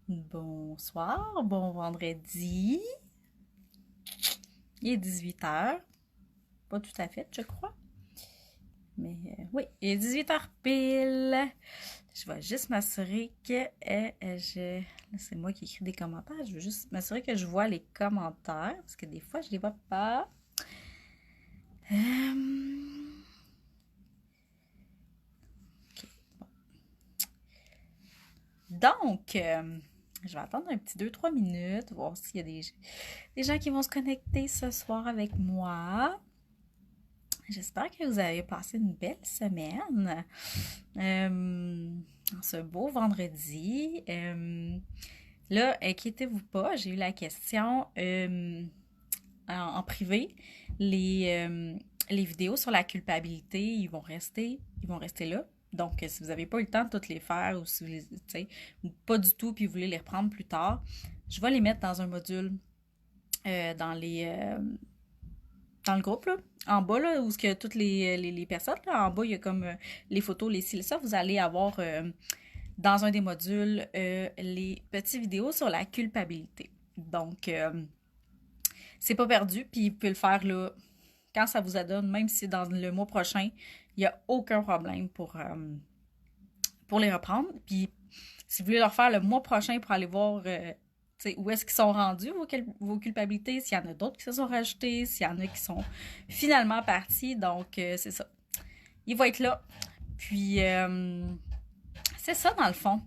Bonsoir, bon vendredi. Il est 18 h. Pas tout à fait, je crois. Mais oui, il est 18 h pile. Je vais juste m'assurer que là, c'est moi qui écris des commentaires. Je veux juste m'assurer que je vois les commentaires. Parce que des fois, je les vois pas. Ok, bon. Donc, je vais attendre un petit 2-3 minutes, voir s'il y a des gens qui vont se connecter ce soir avec moi. J'espère que vous avez passé une belle semaine. Euh, ce beau vendredi. Là, inquiétez-vous pas, j'ai eu la question en privé. Les vidéos sur la culpabilité, ils vont rester là. Donc, si vous n'avez pas eu le temps de toutes les faire ou si vous les, tu sais, ou pas du tout, puis vous voulez les reprendre plus tard, je vais les mettre dans un module euh, dans les, euh, dans le groupe, là, en bas, là, où ce que toutes les personnes, là, en bas, il y a comme les photos, les cils, ça, vous allez avoir dans un des modules les petites vidéos sur la culpabilité. Donc, c'est pas perdu, puis vous pouvez le faire là quand ça vous adonne, même si c'est dans le mois prochain, il n'y a aucun problème pour les reprendre. Puis, si vous voulez leur faire le mois prochain pour aller voir où est-ce qu'ils sont rendus, vos culpabilités, s'il y en a d'autres qui se sont rajoutés, s'il y en a qui sont finalement partis. Donc, c'est ça. Il va être là. Puis, c'est ça dans le fond.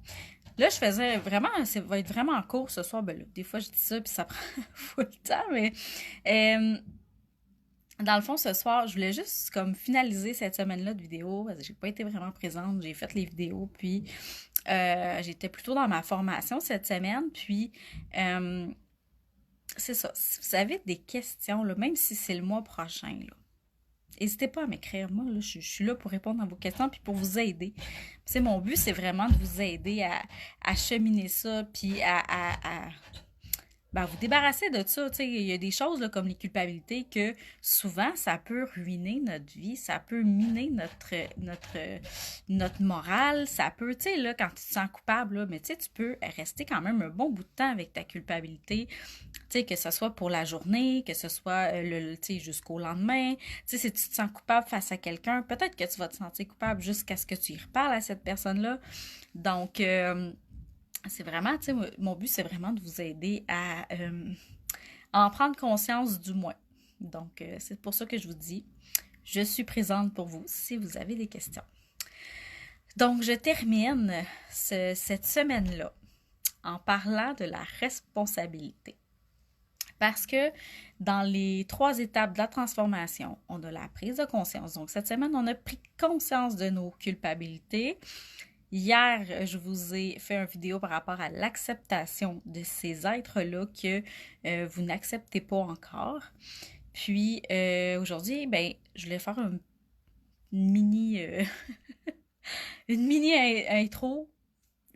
Là, je faisais vraiment, ça va être vraiment court ce soir. Ben là, des fois, je dis ça, puis ça prend full le temps, mais euh, dans le fond, ce soir, je voulais juste comme finaliser cette semaine-là de vidéos, parce que j'ai pas été vraiment présente, j'ai fait les vidéos, puis j'étais plutôt dans ma formation cette semaine, puis euh, c'est ça. Si vous avez des questions, là, même si c'est le mois prochain, là, n'hésitez pas à m'écrire. Moi, là, je suis là pour répondre à vos questions puis pour vous aider. C'est mon but, c'est vraiment de vous aider à cheminer ça puis vous débarrasser de ça. Tu sais, il y a des choses là, comme les culpabilités que souvent, ça peut ruiner notre vie, ça peut miner notre morale, ça peut, tu sais, là, quand tu te sens coupable, là, mais tu sais, tu peux rester quand même un bon bout de temps avec ta culpabilité, tu sais, que ce soit pour la journée, que ce soit tu sais, jusqu'au lendemain. Tu sais, si tu te sens coupable face à quelqu'un, peut-être que tu vas te sentir coupable jusqu'à ce que tu y reparles à cette personne-là. Donc, c'est vraiment, tu sais, mon but, c'est vraiment de vous aider à en prendre conscience du moins. Donc, c'est pour ça que je vous dis, je suis présente pour vous si vous avez des questions. Donc, je termine cette semaine-là en parlant de la responsabilité. Parce que dans les 3 étapes de la transformation, on a la prise de conscience. Donc, cette semaine, on a pris conscience de nos culpabilités. Hier, je vous ai fait une vidéo par rapport à l'acceptation de ces êtres-là que vous n'acceptez pas encore. Puis aujourd'hui, ben, je voulais faire une mini, une mini intro,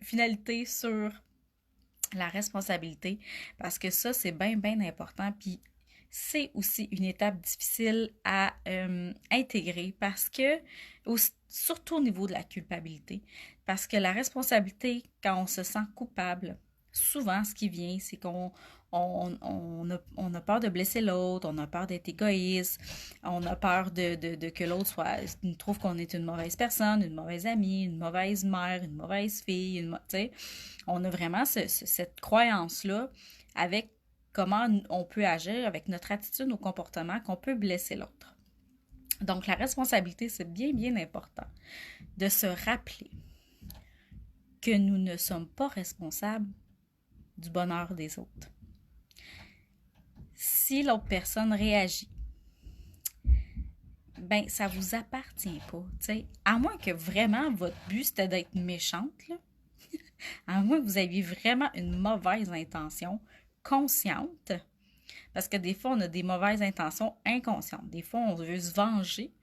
finalité sur la responsabilité, parce que ça, c'est bien, bien important. Puis c'est aussi une étape difficile à intégrer parce que, surtout au niveau de la culpabilité, parce que la responsabilité, quand on se sent coupable, souvent ce qui vient, c'est qu'on a peur de blesser l'autre, on a peur d'être égoïste, on a peur de que l'autre trouve qu'on est une mauvaise personne, une mauvaise amie, une mauvaise mère, une mauvaise fille, tu sais. On a vraiment cette croyance-là avec comment on peut agir, avec notre attitude, nos comportements, qu'on peut blesser l'autre. Donc, la responsabilité, c'est bien, bien important de se rappeler que nous ne sommes pas responsables du bonheur des autres. Si l'autre personne réagit, ben ça vous appartient pas, tu sais. À moins que vraiment votre but c'était d'être méchante, là. À moins que vous aviez vraiment une mauvaise intention consciente, parce que des fois on a des mauvaises intentions inconscientes. Des fois on veut se venger,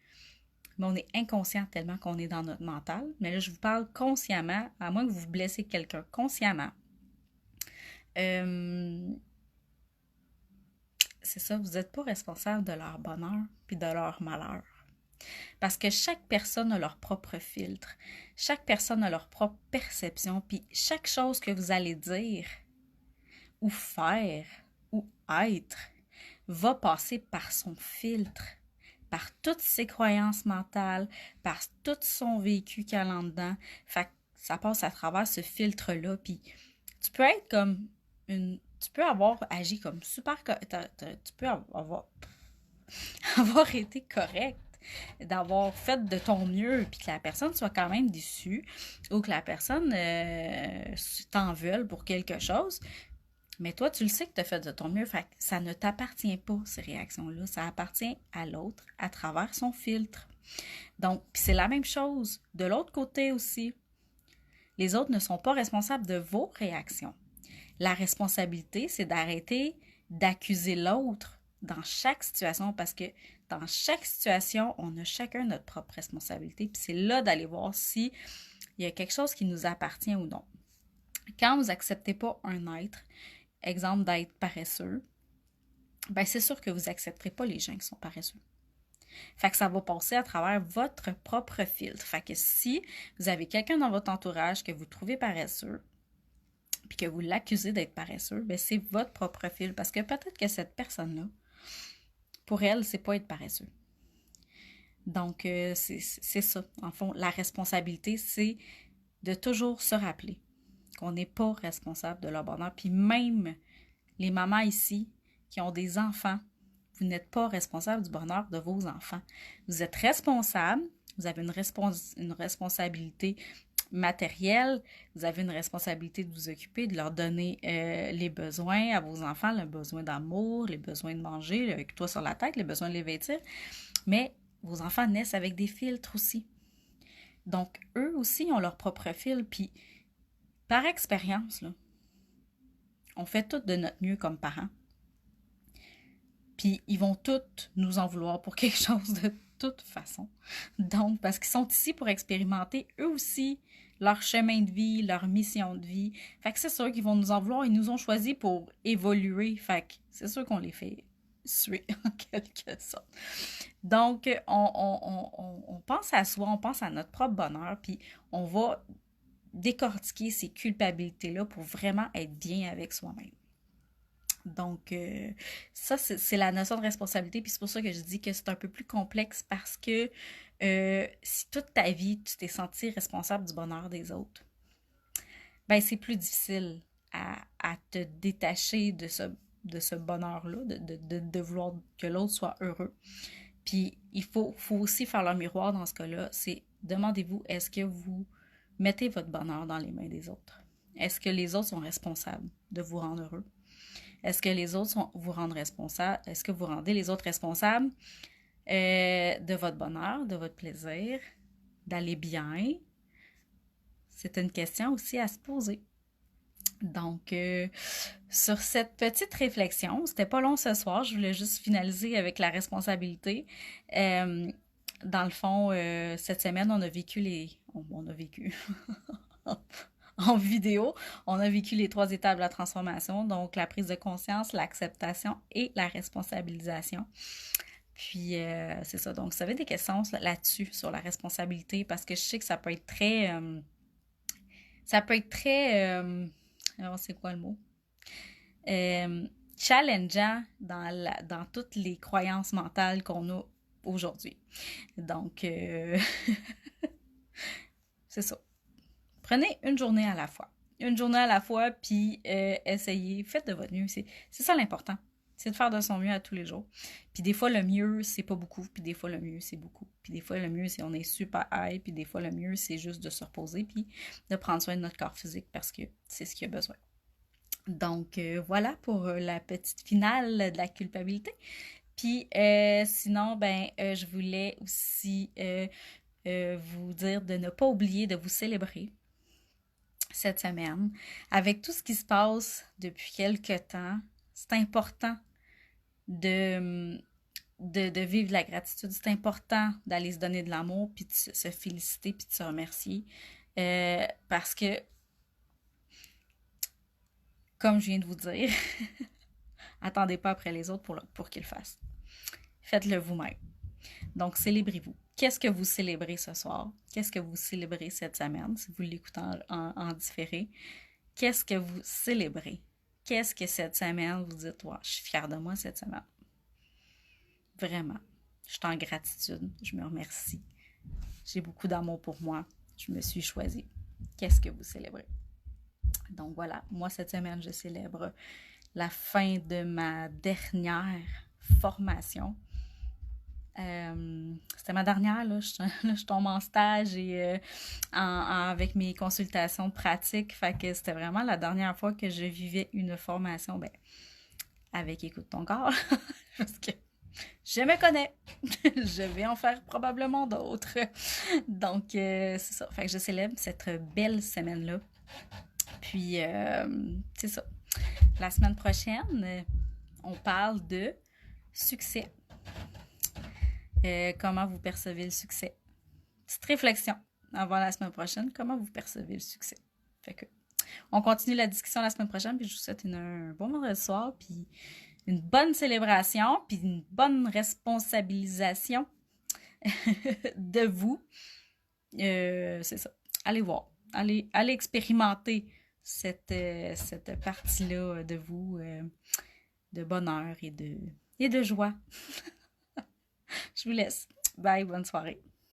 mais on est inconscient tellement qu'on est dans notre mental. Mais là je vous parle consciemment, à moins que vous blessez quelqu'un consciemment. Euh, c'est ça, vous n'êtes pas responsable de leur bonheur puis de leur malheur. Parce que chaque personne a leur propre filtre. Chaque personne a leur propre perception. Puis chaque chose que vous allez dire ou faire ou être va passer par son filtre, par toutes ses croyances mentales, par tout son vécu qu'elle a en dedans. Fait que ça passe à travers ce filtre-là. Puis tu peux être comme tu peux avoir agi comme super. Tu peux avoir été correct, d'avoir fait de ton mieux, puis que la personne soit quand même déçue, ou que la personne t'en veuille pour quelque chose. Mais toi, tu le sais que tu as fait de ton mieux. Fait que ça ne t'appartient pas, ces réactions-là. Ça appartient à l'autre à travers son filtre. Donc, c'est la même chose. De l'autre côté aussi, les autres ne sont pas responsables de vos réactions. La responsabilité, c'est d'arrêter d'accuser l'autre dans chaque situation parce que dans chaque situation, on a chacun notre propre responsabilité. Puis c'est là d'aller voir si il y a quelque chose qui nous appartient ou non. Quand vous n'acceptez pas un être, exemple d'être paresseux, ben c'est sûr que vous n'accepterez pas les gens qui sont paresseux. Fait que ça va passer à travers votre propre filtre. Fait que si vous avez quelqu'un dans votre entourage que vous trouvez paresseux, puis que vous l'accusez d'être paresseux, ben c'est votre propre filtre. Parce que peut-être que cette personne-là, pour elle, c'est pas être paresseux. Donc, c'est ça. En fond, la responsabilité, c'est de toujours se rappeler qu'on n'est pas responsable de leur bonheur. Puis même les mamans ici qui ont des enfants, vous n'êtes pas responsable du bonheur de vos enfants. Vous êtes responsable, vous avez une responsabilité matérielle, vous avez une responsabilité de vous occuper, de leur donner les besoins à vos enfants, le besoin d'amour, les besoins de manger, avec toi sur la tête, les besoins de les vêtir. Mais vos enfants naissent avec des filtres aussi. Donc, eux aussi ont leur propre fil. Puis, par expérience, là, on fait tout de notre mieux comme parents. Puis, ils vont tous nous en vouloir pour quelque chose de toute façon. Donc, parce qu'ils sont ici pour expérimenter eux aussi leur chemin de vie, leur mission de vie. Fait que c'est sûr qu'ils vont nous en vouloir. Ils nous ont choisis pour évoluer. Fait que c'est sûr qu'on les fait suer en quelque sorte. Donc, on pense à soi, on pense à notre propre bonheur, puis on va décortiquer ces culpabilités-là pour vraiment être bien avec soi-même. Donc, ça, c'est la notion de responsabilité, puis c'est pour ça que je dis que c'est un peu plus complexe parce que si toute ta vie, tu t'es senti responsable du bonheur des autres, ben c'est plus difficile à te détacher de ce bonheur-là, de vouloir que l'autre soit heureux. Puis, il faut aussi faire le miroir dans ce cas-là. C'est, demandez-vous, est-ce que vous mettez votre bonheur dans les mains des autres? Est-ce que les autres sont responsables de vous rendre heureux? Est-ce que les autres vous rendent responsables? Est-ce que vous rendez les autres responsables de votre bonheur, de votre plaisir, d'aller bien? C'est une question aussi à se poser. Donc, sur cette petite réflexion, c'était pas long ce soir, je voulais juste finaliser avec la responsabilité. Dans le fond, cette semaine, on a vécu en vidéo, on a vécu les 3 étapes de la transformation, donc la prise de conscience, l'acceptation et la responsabilisation. Puis, c'est ça. Donc, vous avez des questions là-dessus, sur la responsabilité, parce que je sais que ça peut être très... alors, c'est quoi le mot? Challengeant dans toutes les croyances mentales qu'on a aujourd'hui. Donc, c'est ça. Prenez une journée à la fois. Une journée à la fois, puis essayez, faites de votre mieux. C'est ça l'important. C'est de faire de son mieux à tous les jours. Puis des fois, le mieux, c'est pas beaucoup. Puis des fois, le mieux, c'est beaucoup. Puis des fois, le mieux, c'est on est super high. Puis des fois, le mieux, c'est juste de se reposer puis de prendre soin de notre corps physique parce que c'est ce qu'il a besoin. Donc, voilà pour la petite finale de la culpabilité. Puis sinon, je voulais aussi vous dire de ne pas oublier de vous célébrer cette semaine. Avec tout ce qui se passe depuis quelques temps, c'est important de vivre de la gratitude. C'est important d'aller se donner de l'amour, puis de se féliciter, puis de se remercier. Parce que, comme je viens de vous dire, attendez pas après les autres pour qu'ils le fassent. Faites-le vous-même. Donc, célébrez-vous. qu'est-ce que vous célébrez ce soir? Qu'est-ce que vous célébrez cette semaine, si vous l'écoutez en différé? Qu'est-ce que vous célébrez? Qu'est-ce que cette semaine, vous dites, ouais, je suis fière de moi cette semaine. Vraiment. Je suis en gratitude. Je me remercie. J'ai beaucoup d'amour pour moi. Je me suis choisie. Qu'est-ce que vous célébrez? Donc voilà, moi cette semaine, je célèbre la fin de ma dernière formation. C'était ma dernière, là, je tombe en stage et avec mes consultations pratiques. Fait que c'était vraiment la dernière fois que je vivais une formation, ben, avec Écoute ton corps. Parce que je me connais. Je vais en faire probablement d'autres. Donc, c'est ça. Fait que je célèbre cette belle semaine-là. Puis, c'est ça. La semaine prochaine, on parle de succès. Comment vous percevez le succès? Petite réflexion avant la semaine prochaine. Comment vous percevez le succès? Fait que, on continue la discussion la semaine prochaine. Puis, je vous souhaite un bon vendredi soir. Puis, une bonne célébration. Puis, une bonne responsabilisation de vous. C'est ça. Allez voir. Allez expérimenter cette partie-là de vous, de bonheur et de joie. Je vous laisse. Bye, bonne soirée.